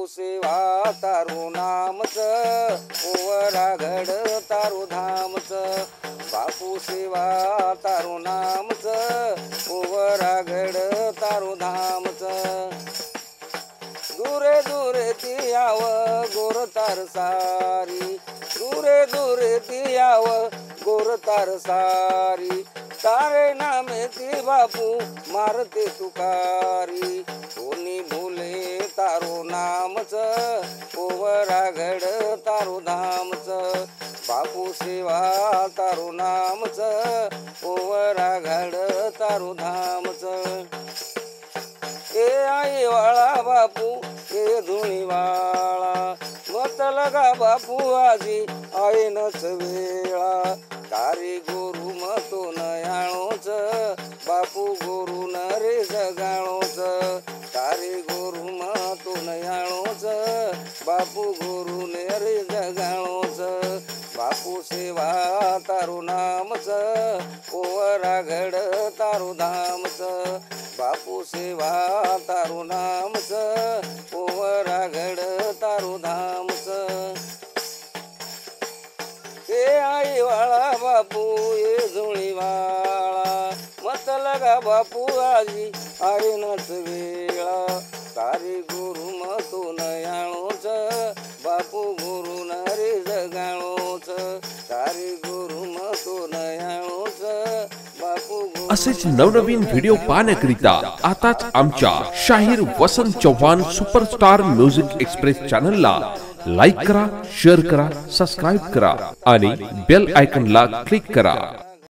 बापू सेवा तारू नामच ओवरागड तारू धामच बापू सेवा तारू नामच ओवरागड तारू धामच दूरे दूरे ती याव गोर तार सारी दूरे दूरे ती याव गोर तार सारी तारे नामे ती बापू मारते तुकारी कोणी भूले तारो नामच ओवरागड तारो धामच बापू सेवा तारो नामच ओवरागड तारो धामच ए आई वाळा बापू ए धुणी वाळा मत लगा बापू आजी आईनच वेळा कारी गोरू मतो नयाळोच बापू गोरू न रे जगाळोच कारी गोरू मतो नयाळोच बापू गोरू ने रे जगाळोच बापू सेवा तारू नामच ओवरागड तारू धामच बापू सेवा तारू नामच ओवरागड तारू धामच ए आई वाळा बापू ए जुळी वाळा मत लगा बापू आजी आईनच वेळा कारी गुरु मतो नयाळोच बापू गुरु न रे जगाळोच कारी गुरु मतो नयाळोच बापू असेच नवनवीन व्हिडिओ पाहण्याकरिता आताच आमच्या शाहीर Vasant Chavan superstar music express चॅनलला लाईक करा, शेअर करा, सबस्क्राइब करा आणि बेल आयकॉनला क्लिक करा.